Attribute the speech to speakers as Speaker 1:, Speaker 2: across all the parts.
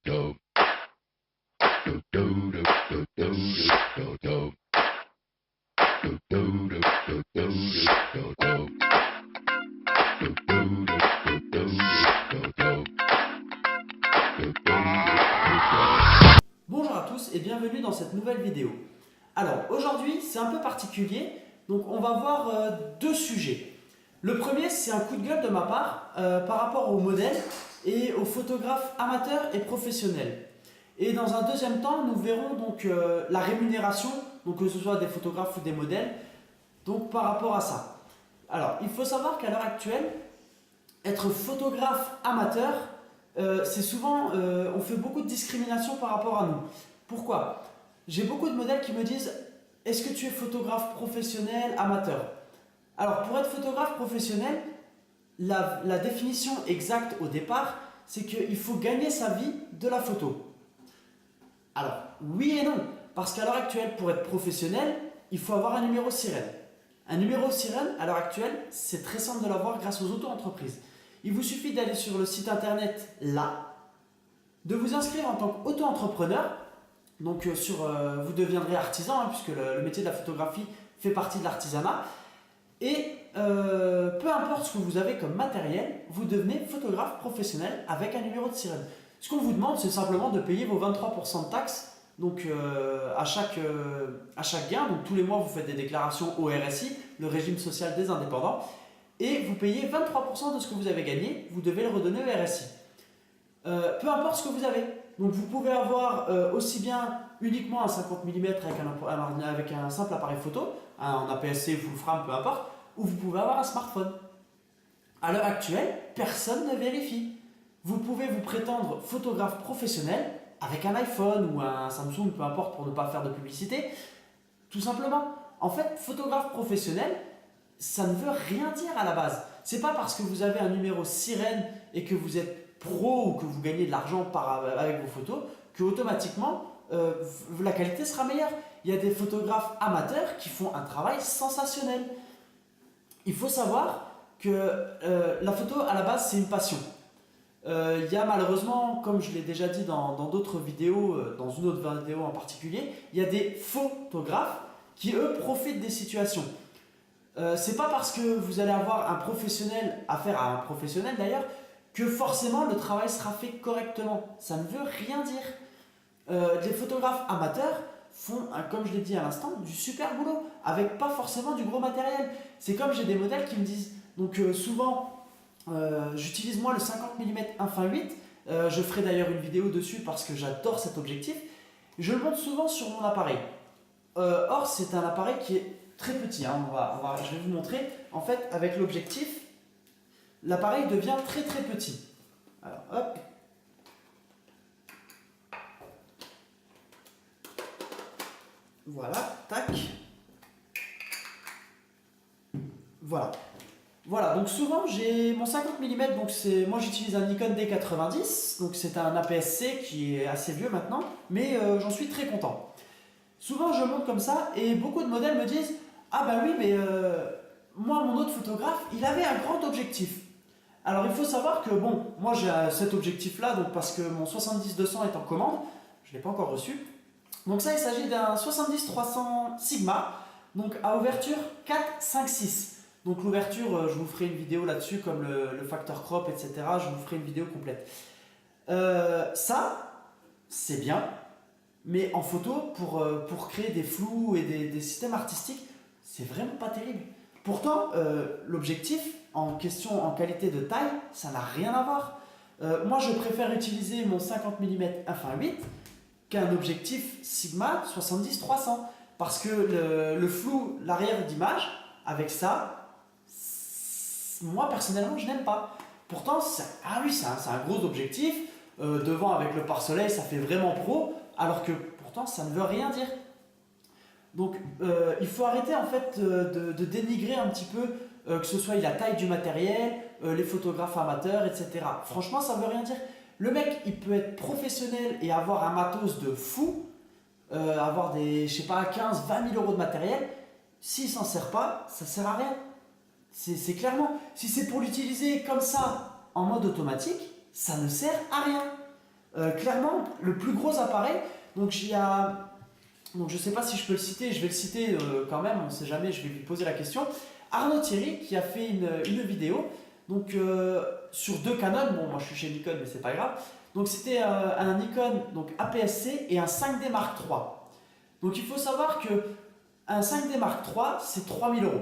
Speaker 1: Bonjour à tous et bienvenue dans cette nouvelle vidéo. Alors aujourd'hui c'est un peu particulier, donc on va voir deux sujets. Le premier c'est un coup de gueule de ma part par rapport aux modèles et aux photographes amateurs et professionnels. Et dans un deuxième temps nous verrons donc la rémunération, donc que ce soit des photographes ou des modèles, donc par rapport à ça. Alors il faut savoir qu'à l'heure actuelle, être photographe amateur, c'est souvent, on fait beaucoup de discrimination par rapport à nous. Pourquoi? J'ai beaucoup de modèles qui me disent: est-ce que tu es photographe professionnel, amateur? Alors pour être photographe professionnel, la définition exacte au départ, c'est qu'il faut gagner sa vie de la photo. Alors oui et non, parce qu'à l'heure actuelle, pour être professionnel, il faut avoir un numéro sirène. Un numéro sirène, à l'heure actuelle, c'est très simple de l'avoir grâce aux auto-entreprises. Il vous suffit d'aller sur le site internet là, de vous inscrire en tant qu'auto-entrepreneur. Donc vous deviendrez artisan, hein, puisque le métier de la photographie fait partie de l'artisanat. Et peu importe ce que vous avez comme matériel, vous devenez photographe professionnel avec un numéro de sirène. Ce qu'on vous demande, c'est simplement de payer vos 23% de taxes donc, à chaque gain. Donc tous les mois, vous faites des déclarations au RSI, le régime social des indépendants. Et vous payez 23% de ce que vous avez gagné, vous devez le redonner au RSI. Peu importe ce que vous avez. Donc vous pouvez avoir aussi bien uniquement un 50 mm avec un simple appareil photo, en APS-C, full frame, peu importe, ou vous pouvez avoir un smartphone. À l'heure actuelle, personne ne vérifie. Vous pouvez vous prétendre photographe professionnel avec un iPhone ou un Samsung, peu importe, pour ne pas faire de publicité. Tout simplement. En fait, photographe professionnel, ça ne veut rien dire à la base. C'est pas parce que vous avez un numéro sirène et que vous êtes pro ou que vous gagnez de l'argent avec vos photos que automatiquement la qualité sera meilleure. Il y a des photographes amateurs qui font un travail sensationnel. Il faut savoir que la photo à la base c'est une passion. Il y a malheureusement, comme je l'ai déjà dit dans d'autres vidéos, dans une autre vidéo en particulier, il y a des photographes qui eux profitent des situations. C'est pas parce que vous allez avoir un professionnel affaire à un professionnel d'ailleurs que forcément le travail sera fait correctement. Ça ne veut rien dire. Les photographes amateurs font, comme je l'ai dit à l'instant, du super boulot avec pas forcément du gros matériel. C'est comme j'ai des modèles qui me disent, donc souvent j'utilise moi le 50 mm 1.8. Je ferai d'ailleurs une vidéo dessus parce que j'adore cet objectif. Je le monte souvent sur mon appareil. Or c'est un appareil qui est très petit, hein. Je vais vous montrer. En fait, avec l'objectif, l'appareil devient très très petit. Alors, hop. Voilà, tac. Voilà. Voilà, donc souvent j'ai mon 50 mm, donc moi j'utilise un Nikon D90, donc c'est un APS-C qui est assez vieux maintenant, mais j'en suis très content. Souvent je monte comme ça et beaucoup de modèles me disent: ah bah oui mais moi mon autre photographe il avait un grand objectif. Alors il faut savoir que bon, moi j'ai cet objectif là donc parce que mon 70-200 est en commande, je ne l'ai pas encore reçu. Donc ça il s'agit d'un 70-300 Sigma, donc à ouverture 4-5-6. Donc l'ouverture, je vous ferai une vidéo là-dessus comme le facteur crop, etc. Je vous ferai une vidéo complète. Ça, c'est bien, mais en photo, pour créer des flous et des systèmes artistiques, c'est vraiment pas terrible. Pourtant, l'objectif en question, en qualité de taille, ça n'a rien à voir. Moi, je préfère utiliser mon 50 mm 1.8 qu'un objectif Sigma 70-300 parce que le flou, l'arrière d'image, avec ça, moi personnellement je n'aime pas. Pourtant ah oui c'est un gros objectif, devant avec le pare-soleil ça fait vraiment pro, alors que pourtant ça ne veut rien dire. Donc il faut arrêter en fait de dénigrer un petit peu que ce soit la taille du matériel, les photographes amateurs, etc. Franchement ça ne veut rien dire. Le mec il peut être professionnel et avoir un matos de fou, avoir des, je sais pas, 15-20 000 euros de matériel, s'il s'en sert pas, ça sert à rien. C'est clairement, si c'est pour l'utiliser comme ça, en mode automatique, ça ne sert à rien. Clairement, le plus gros appareil, donc il y a, donc je ne sais pas si je peux le citer, je vais le citer quand même, on ne sait jamais, je vais lui poser la question. Arnaud Thierry qui a fait une vidéo donc, sur 2 Canon, bon moi je suis chez Nikon mais c'est pas grave, donc c'était un Nikon donc APS-C et un 5D Mark III. Donc il faut savoir que un 5D Mark III c'est 3000 euros.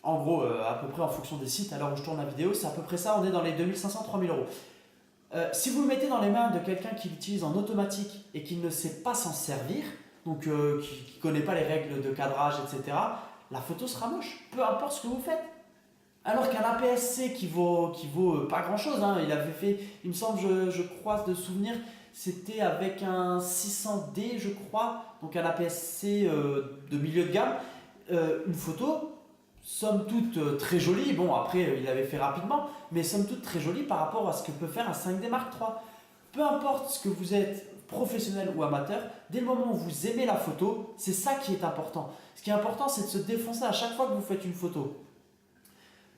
Speaker 1: En gros, à peu près en fonction des sites, à l'heure où je tourne la vidéo, c'est à peu près ça, on est dans les 2500-3000 euros. Si vous le mettez dans les mains de quelqu'un qui l'utilise en automatique et qui ne sait pas s'en servir, donc qui ne connaît pas les règles de cadrage, etc., la photo sera moche, peu importe ce que vous faites. Alors qu'un APS-C qui vaut pas grand chose, hein, il avait fait, il me semble, je crois de souvenir, c'était avec un 600D, je crois, donc un APS-C de milieu de gamme, une photo somme toute très jolie, bon après il l'avait fait rapidement, mais somme toute très jolie par rapport à ce que peut faire un 5D Mark III. Peu importe ce que vous êtes, professionnel ou amateur, dès le moment où vous aimez la photo, c'est ça qui est important. Ce qui est important, c'est de se défoncer à chaque fois que vous faites une photo.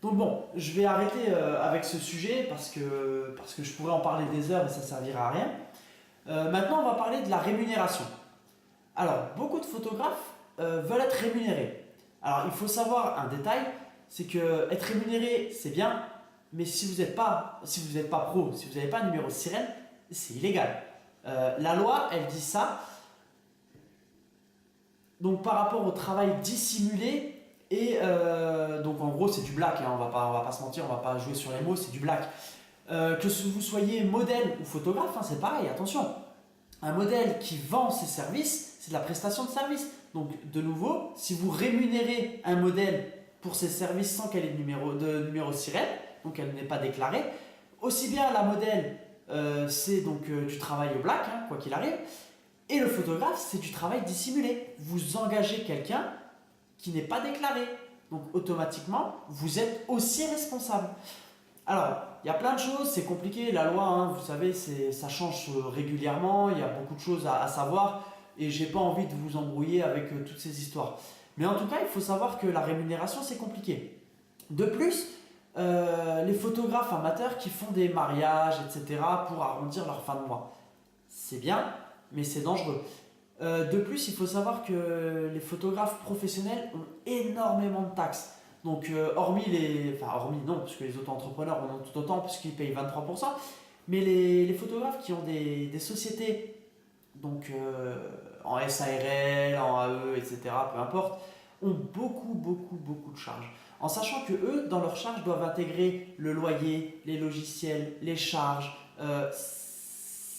Speaker 1: Donc bon, je vais arrêter avec ce sujet parce que je pourrais en parler des heures et ça ne servira à rien. Maintenant, on va parler de la rémunération. Alors, beaucoup de photographes veulent être rémunérés. Alors, il faut savoir un détail, c'est que être rémunéré, c'est bien, mais si vous n'êtes pas pro, si vous n'avez pas un numéro de sirène, c'est illégal. La loi, elle dit ça. Donc, par rapport au travail dissimulé, et donc en gros, c'est du black, hein, on va pas se mentir, on va pas jouer sur les mots, c'est du black. Que vous soyez modèle ou photographe, hein, c'est pareil, attention. Un modèle qui vend ses services, c'est de la prestation de service. Donc de nouveau, si vous rémunérez un modèle pour ses services sans qu'elle ait de numéro sirène, donc elle n'est pas déclarée, aussi bien la modèle, c'est donc du travail au black, hein, quoi qu'il arrive, et le photographe, c'est du travail dissimulé. Vous engagez quelqu'un qui n'est pas déclaré. Donc automatiquement, vous êtes aussi responsable. Alors, il y a plein de choses, c'est compliqué, la loi, hein, vous savez, ça change régulièrement, il y a beaucoup de choses à savoir et j'ai pas envie de vous embrouiller avec toutes ces histoires. Mais en tout cas, il faut savoir que la rémunération, c'est compliqué. De plus, les photographes amateurs qui font des mariages, etc., pour arrondir leur fin de mois, c'est bien, mais c'est dangereux. De plus, il faut savoir que les photographes professionnels ont énormément de taxes. Donc, hormis non, parce que les auto-entrepreneurs en ont tout autant, puisqu'ils payent 23%, mais les photographes qui ont des sociétés, donc en SARL, en AE, etc., peu importe, ont beaucoup de charges. En sachant que eux, dans leurs charges, doivent intégrer le loyer, les logiciels, les charges.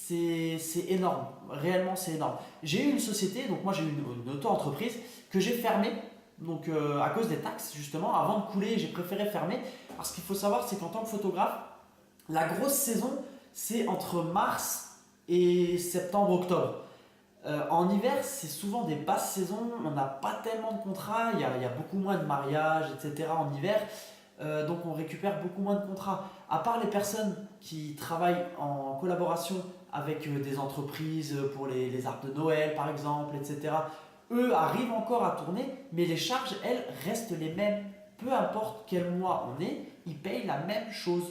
Speaker 1: C'est énorme, réellement c'est énorme. J'ai eu une société, donc moi j'ai eu une auto-entreprise que j'ai fermée, donc à cause des taxes justement. Avant de couler, j'ai préféré fermer parce qu'il faut savoir, c'est qu'en tant que photographe, la grosse saison c'est entre mars et septembre-octobre. En hiver, c'est souvent des basses saisons, on n'a pas tellement de contrats, il y a beaucoup moins de mariages, etc. en hiver. Donc on récupère beaucoup moins de contrats. À part les personnes qui travaillent en collaboration avec des entreprises pour les arbres de Noël par exemple, etc. Eux arrivent encore à tourner, mais les charges, elles, restent les mêmes. Peu importe quel mois on est, ils payent la même chose.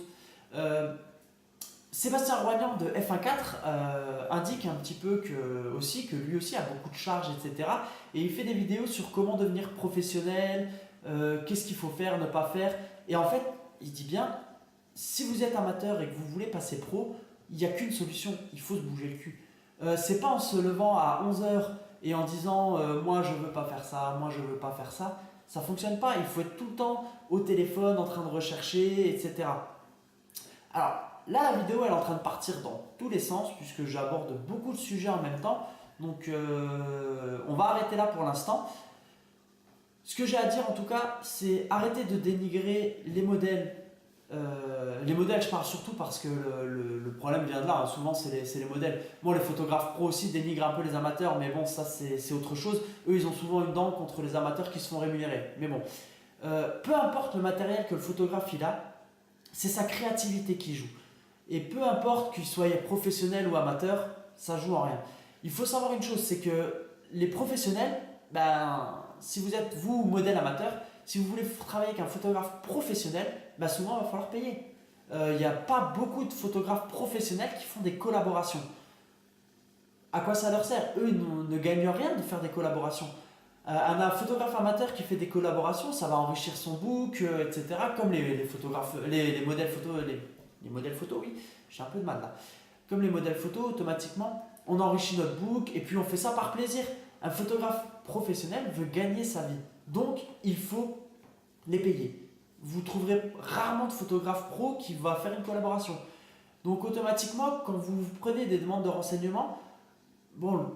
Speaker 1: Sébastien Roignan de F1.4 indique un petit peu que lui aussi a beaucoup de charges, etc. Et il fait des vidéos sur comment devenir professionnel, qu'est-ce qu'il faut faire, ne pas faire. Et en fait, il dit bien, si vous êtes amateur et que vous voulez passer pro, il n'y a qu'une solution, il faut se bouger le cul. C'est pas en se levant à 11h et en disant moi je veux pas faire ça, moi je veux pas faire ça. Ça fonctionne pas, il faut être tout le temps au téléphone en train de rechercher, etc. Alors là, la vidéo elle est en train de partir dans tous les sens puisque j'aborde beaucoup de sujets en même temps. Donc on va arrêter là pour l'instant. Ce que j'ai à dire en tout cas, c'est arrêter de dénigrer les modèles. Les modèles, je parle surtout parce que le problème vient de là, hein. Souvent c'est les modèles. Bon, les photographes pro aussi dénigrent un peu les amateurs, mais bon, ça c'est autre chose. Eux, ils ont souvent une dent contre les amateurs qui se font rémunérer. Mais bon, peu importe le matériel que le photographe il a, c'est sa créativité qui joue. Et peu importe qu'il soit professionnel ou amateur, ça joue en rien. Il faut savoir une chose, c'est que les professionnels, si vous êtes vous modèle amateur, si vous voulez travailler avec un photographe professionnel, souvent il va falloir payer. Il n'y a pas beaucoup de photographes professionnels qui font des collaborations. à quoi ça leur sert? Eux, ils ne gagnent rien de faire des collaborations. Un photographe amateur qui fait des collaborations, ça va enrichir son book, etc. Comme les photographes, les modèles photos, les modèles photos, oui, j'ai un peu de mal là. Comme les modèles photos, automatiquement, on enrichit notre book et puis on fait ça par plaisir. Un photographe professionnel veut gagner sa vie, donc il faut les payer. Vous trouverez rarement de photographe pro qui va faire une collaboration. Donc automatiquement, quand vous prenez des demandes de renseignements, bon,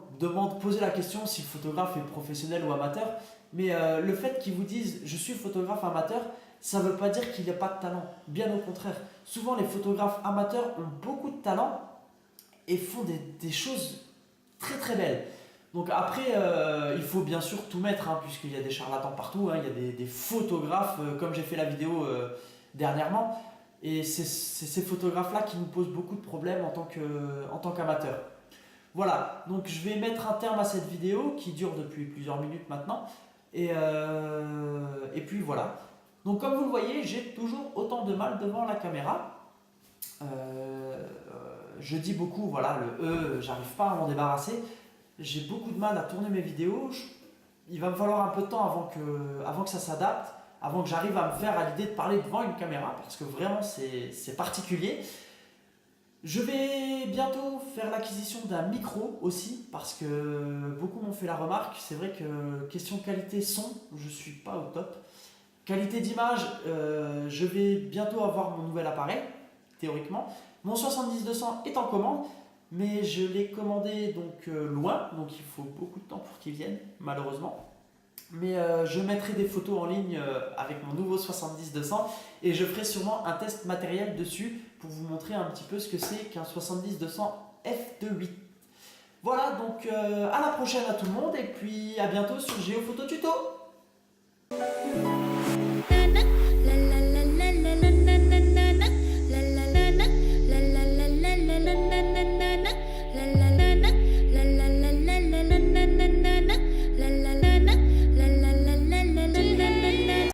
Speaker 1: posez la question si le photographe est professionnel ou amateur, mais le fait qu'ils vous disent je suis photographe amateur, ça ne veut pas dire qu'il n'y a pas de talent. Bien au contraire. Souvent, les photographes amateurs ont beaucoup de talent et font des choses très très belles. Donc après, il faut bien sûr tout mettre, hein, puisqu'il y a des charlatans partout, hein, il y a des photographes, comme j'ai fait la vidéo dernièrement, et c'est ces photographes-là qui nous posent beaucoup de problèmes en tant qu'amateurs. Voilà, donc je vais mettre un terme à cette vidéo qui dure depuis plusieurs minutes maintenant. Et puis voilà. Donc comme vous le voyez, j'ai toujours autant de mal devant la caméra. Je dis beaucoup, voilà, le E, j'arrive pas à m'en débarrasser. J'ai beaucoup de mal à tourner mes vidéos. Il va me falloir un peu de temps avant que ça s'adapte, avant que j'arrive à me faire à l'idée de parler devant une caméra, parce que vraiment c'est particulier. Je vais bientôt faire l'acquisition d'un micro aussi, parce que beaucoup m'ont fait la remarque. C'est vrai que question qualité son, je suis pas au top. Qualité d'image, je vais bientôt avoir mon nouvel appareil, théoriquement. Mon 70-200 est en commande, mais je l'ai commandé donc loin, donc il faut beaucoup de temps pour qu'il vienne, malheureusement. Mais je mettrai des photos en ligne avec mon nouveau 70-200 et je ferai sûrement un test matériel dessus pour vous montrer un petit peu ce que c'est qu'un 70-200 f2.8. Voilà, donc à la prochaine à tout le monde et puis à bientôt sur Géophoto Tuto.